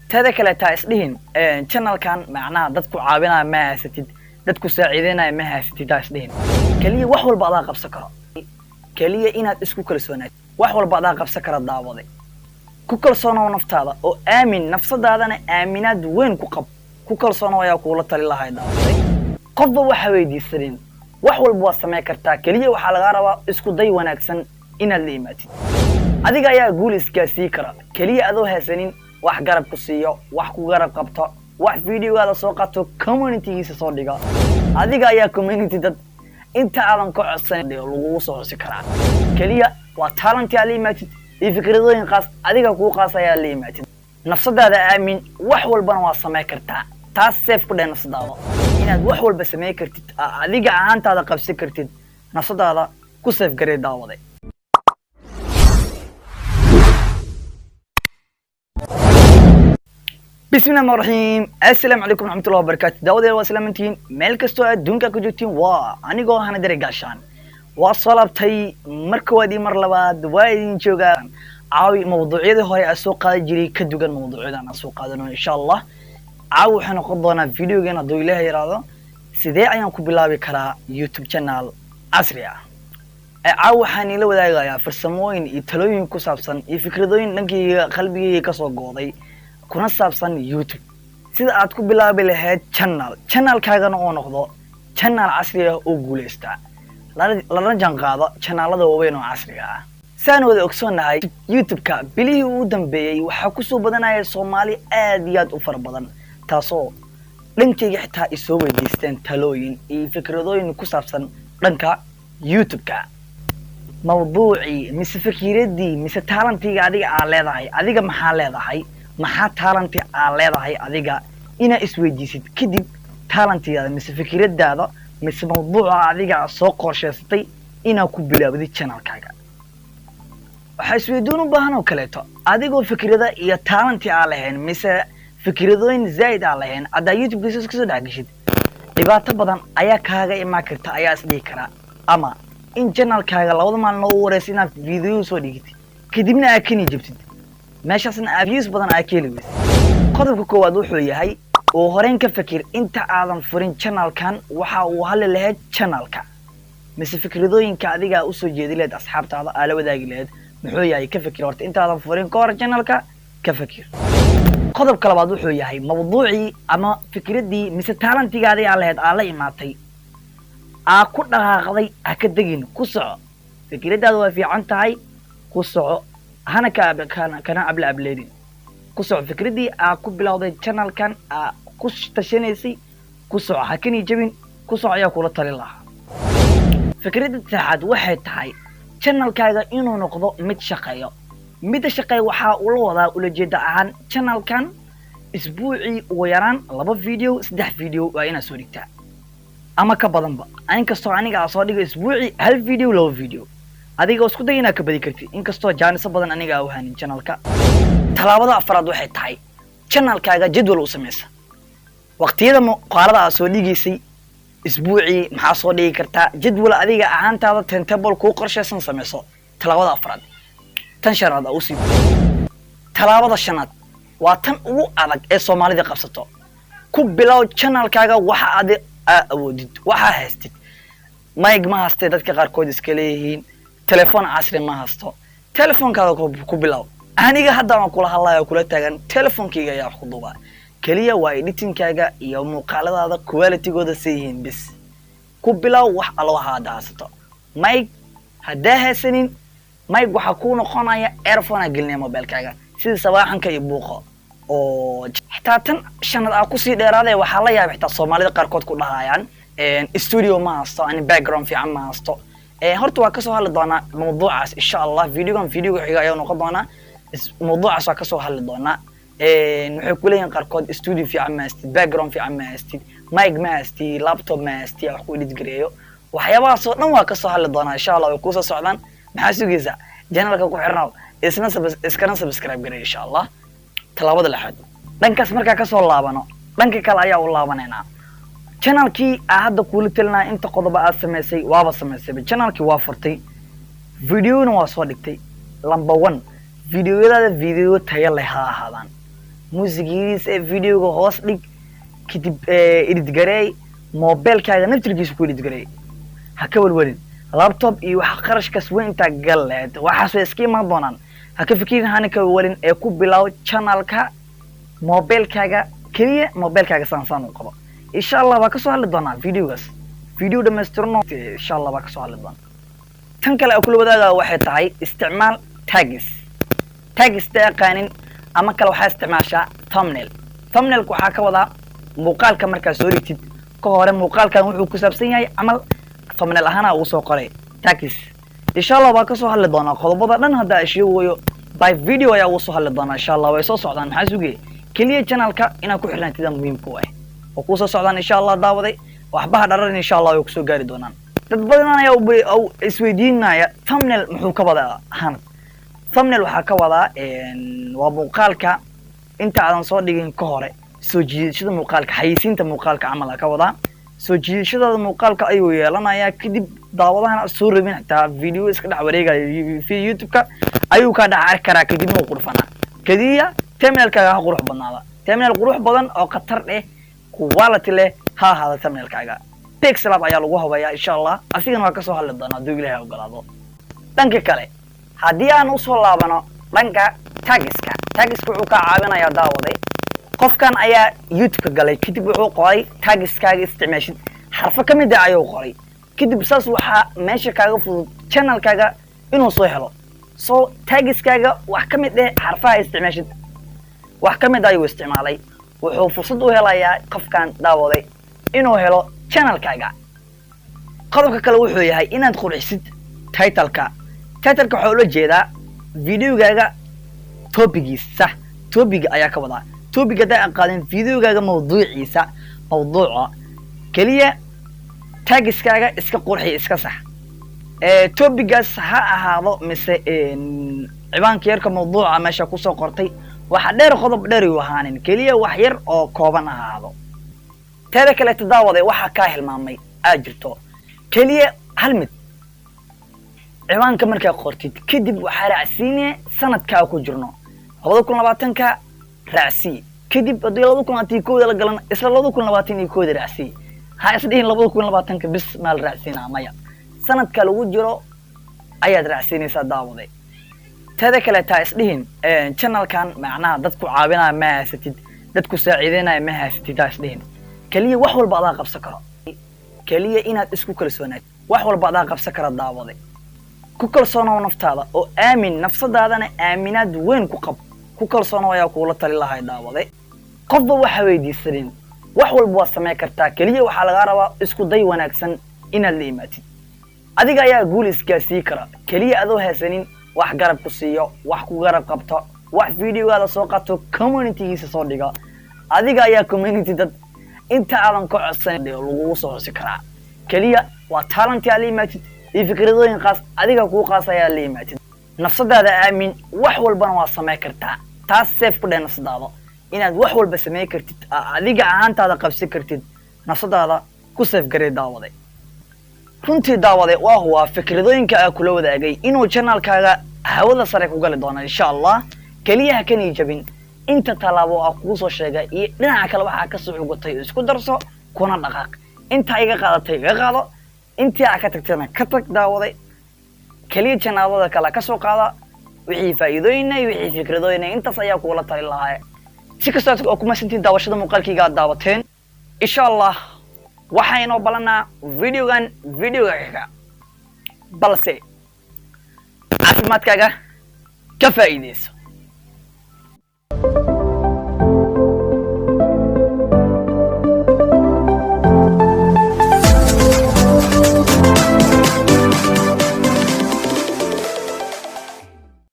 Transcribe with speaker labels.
Speaker 1: tada kale taa isdhihin channelkan macnaha dadku caawinaya ma haysatid dadku saaciideynaya ma haysatid taa isdhihin kaliya wax walba adaa qabsan karo kaliya inaad isku kalsoonaatid wax walba adaa qabsan kara daawaday ku kalsoonow naftaada oo aamin nafsadaadana aaminaad weyn ku qab ku kalsoonow ayaa kuula tali lahayd daawaday qofba waxa weydiisadeen wax walba waa sameyn kartaa kaliya waxa laga rabaa isku day wanaagsan inaad la imaatid adiga ayaa guul iskaasii kara kaliya adoo haysanin wax garab ku siiyo wax ku garab qabto wax videogaada soo qato communitygiisa soo dhiga adiga ayaa community dad inta aadan ka codsan lagu soo xusi karaa kaliya waa talent aad la imaatid iyo fikradooyin qaas adiga ku qaas ayaa la imaatid nafsadaada aamin wax walbana waa sameyn kartaa taas safe ku dheer nafsadaada inaad wax walba sameyn kartid adiga ahaantaada qabsi kartid nafsadaada ku safe garay daawaday بسم الله الرحمن الرحيم السلام عليكم ورحمة الله وبركاته داودي وسلامتين ميل كستو adduunka ku joogtiin waa anigoo hana dare gaashaan waa salabtay markoodii mar labaad waa idin joogaan caawi mawduucyada hore aan soo qaadi jiray ka dugan mawduucyada aan soo qaadano insha Allah caawi waxaan noqon doonaa videogeena haduu Ilaahay yiraahdo sidee ayaan ku bilaabi karaa YouTube channel casri ah caawi waxaan ila wadaagayaa farsamooyin iyo talooyin ku saabsan iyo fikradooyin dhankayga qalbigayga ka soo gooday kuna saabsan YouTube sida aad ku bilaabi lahayd channelkaagana oo noqdo channel casri ah oo guuleysta la jaanqaado channelada waaweyn oo casriga ah saan wada ogsoonahay YouTube-ka bilihii ugu dambeeyay waxa ku soo badanaya Soomaali aad iyo aad u far badan taasoo dhankayga xitaa isoo weydiisteen talooyin iyo fikradooyin ku saabsan dhanka YouTube-ka mawduuci mise fikiradii mise talentiga adiga maxaa leedahay maxaa talenti aad leedahay adiga ina isweydiisid kadib talentigaada mise fikiradaada mise mawduuca adiga soo qorsheysatay ina ku bilaabid channelkaaga waxa isweydiin u baahan oo kaleeto adigoo fikirada iyo talenti aad lahayn mise fikiradooyin zaid aad lahayn ada YouTube-kiisa ka soo dhaagashid dhibaato badan ayaa kaaga imaan karta ayaa isdhihi kara ama in channelkaaga labada maalin oo wareys inaad video soo dhigtid kadibna aad kani jabtid meeshaasna abuse badan ay keenayso qodobka koowaad wuxuu yahay oo horeen ka fikir inta aadan furin channelkan waxa uu hal lahayd channelka mise fikradooyinka adiga u soo jeedileed asxaabtaada ala wadaagi lahayd muxuu yahay ka fikir horta inta aadan furin ka hor channelka ka fikir qodobka labaad wuxuu yahay mawduuci ama fikradii mise talentigaada aad lahayd aad la imaatay ku dhaqaaqday ka dagin ku soco fikradaada waa fiican tahay ku soco هنا كان أبليدين كسر فكرتي أكو بلاودي channel كان كوش تشينيسي كسر هكني جبين كسر يا كولة الله فكرتي تحد واحد تاعي channel كذا إنه نقضه متى شقية وحا ولا ولا جدا عن channel كان أسبوعي ويران لبا فيديو سدح فيديو وأنا سوريكتا أما كبدن بقى أنا كسر عني قاعد صادق أسبوعي هل فيديو لو فيديو adiga isku day inaad ka badi kartid inkastoo jaaniso badan aniga u hanin channelka talaabada afraad waxay tahay channelkaaga jadwal u sameeysa waqtiyada muuqaalada aad soo dhigaysay isbuuci maxaa soo dhigi kartaa jadwal adiga ahaantaada timetable ku qorsheysan sameeyso talaabada afraad tan shanaad u sii talaabada shanaad waa tan ugu adag ee Soomaalida qabsato ku bilow channelkaaga waxa aad awoodid waxa haystid mic ma haystid dadka qaar kood iska leeyihiin تلفون عصري ما هستو تلفون كذا كوبلاو أنا هذا ما كله الله يقول تاعن تلفون كيجا يا خطوبة كليه وايدين كيجا يوم مقالة هذا كواليتي جودة سيهين بس كوبلاو وح الله هذا هستو مايك هذا سنين مايك وحكونه خنايا إيرفون أجلني موبايل كيجا سيد صباحا كيبوقه أو حتى تن شن أقصي درادة وحلا يا بحتى الصومالي قاركود كلها يعني استوديو ما هستو يعني باك جراوند في عم ما هستو horta waa ka soo hadli doonaa mawduucaas insha Allah video xiga ayuu noqon doonaa mawduucaas waa ka soo hadli doonaa waxay ku leeyihiin qarkood studio fiican ma haystid background fiican ma haystid mic ma haystid laptop ma haystid wax ku edit gareeyo waxyaabahaas oo dhan waa ka soo hadli doonaa insha Allah way ku soo socdaan maxaa sugaysaa channelka ku xirnaaw iskana subscribe gareeyo insha Allah talaabada lixaad dhankaas markaa ka soo laabano dhanka kale ayaa u laabaneynaa channelkii hadda kula talina inta qodoba aad sameysay waaba sameysay channelkii waa furtay videona waa soo dhigtay number 1 videoyada video tayo leh ha ahaadaan muusigiisa ee videoga hoos dhig kadib edit gareey mobilkaaga naftirkiisa ku edit gareey ha ka walwalin laptop iyo wax qarashkaas weyn inta galeed waxaas way iska imaan doonaan ha ka fikirin hana ka walwalin ee ku bilow channelka mobilkaaga kaliya mobilkaaga saan u qabo insha Allah waa ka soo hadli doonaa videogaas video dhameystirno insha Allah waa ka soo hadli doonaa tan kale oo kula wadaaga waxay tahay isticmaal tags taqaanin ama kale waxa isticmaashaa thumbnail waxa ka wada muuqaalka marka soo dhigtid ka hore muuqaalkan wuxuu ku saabsan yahay amal thumbnail ahana uu soo qoray tags insha Allah waa ka soo hadli doonaa qodobada dhan hadda sheegayo by video ayaa uu soo hadli doonaa insha Allah way soo socdaan maxaa sugay kaliya channelka ina ku xirnaantida muhiimka ah oo ku soo socdaan insha Allah daawaday waxba dharan insha Allah way ku soo gaari doonaan dad badan ayaa isweydiinaya thumbnail muxuu ka wada ahaan thumbnail waxa ka wada waa muuqaalka inta aadan soo dhigin ka hore soo jiidashada muuqaalka xayisiinta muuqaalka amal ka wada soo jiidashada muuqaalka ayuu yeelanayaa kadib daawadahana soo rabin xitaa video iska dhac wareegaya YouTube-ka ayuu ka dhac karaa kadib uu qurfana kadiya thumbnail-kaaga qurux badnaada thumbnail qurux badan oo khatar ah quality leh ha hada thumbnail-kaaga pixel app ayaa lagu habayaa insha Allah asigana waa ka soo hadli doonaa duu Ilaahay ogolaado dhanka kale haddii aan u soo laabano dhanka tagska wuxuu ka caawinayaa daawaday qofkan ayaa YouTube-ka galay kadib wuxuu qoray tagskaaga isticmaashid xarfo kamid ah ayuu qoray kadib saas waxa meesha kaaga fudud channel-kaaga inuu soo helo soo tagskaaga wax kamid ah xarfaha isticmaashid wax kamid ah ayuu isticmaalay wuxuu fursad u helayaa qofkan daawaday inuu helo channel-kaaga qodobka kale wuxuu yahay inaad qurxisid title-ka waxa ula jeedaa videogaaga topic ayaa ka wada topic hadaa qaadin videogaaga mawduuca kaliya tagskaaga iska qurxi iska sax topigaas ha ahaado mise ciwaanka yarka mawduuca meesha ku soo qortay waxa dheer qodob dheer uu ahaanin kaliya wax yar oo kooban ahaado teeda kale tadaawaday waxa ka hilmaamay jirto kaliya hal mid ciwaanka markaa qortid kadib waxa raacsiinay sanadka ku jirno 2020ka raacsi kadib 2021 la galan isla 2021 raacsi ha isdhiin 2020ka bis maal raacsiina maya sanadka lagu jiro ayaad raacsiinaysaa daawaday teeda kale taa isdhiin channelkan macnaha dadku caawinaya ma haysatid dadku saaciideynaya ma haysatid isdhiin kaliya wax walba aad qabsan karo kaliya inaad isku kalsoonaad wax walba aad qabsan karo daawaday ku kalsoonow naftaada oo aamin nafsadaadana aaminaad weyn ku qab ku kalsoonow ayaa kula tali lahay daawaday qofba waxa weydiisaneen wax walba waa sameey kartaa kaliya waxa laga rabaa isku day wanaagsan inaad la imaatid adiga ayaa guul isgaasii kara kaliya adoo haysanin wax garab ku siiyo wax ku garab qabto wax videogaada soo qato community-giisa soo dhiga adiga ayaa community dad inta aadan ka codsan lagu soo hosi karaa kaliya waa talent yaa la imaatid fikradooyin qaas adiga ku qaasaya la imaatid nafsadaada aamin wax walbana waa sameey kartaa taas safe ku dhay nafsadaada inaad wax walba sameey kartid adiga ahaantaada qabsi kartid nafsadaada ku safe garay daawaday runtii daawaday waa fikradooyinka ay kula wadaagay inuu channel-kaaga hawada sare ku gali doono insha Allah kaliya kan jabin inta talaabo ku soo sheegay iyo dhinaca kale waxa ka soo xugatay isku darso kuna dhaqaaq inta iga qaadatay iga qaado intii aad ka tagtayna ka tag daawaday kaliya channelada kale ka soo qaada wixii faa'iidooyin iyo wixii fikradooyin intaas ayaa kula tali lahaa si kasta oo kuma santiin daawashada muuqaalkayga daawateen insha Allah waxaynu balanaa videoga balse caafimaadkaaga ka faa'iideyso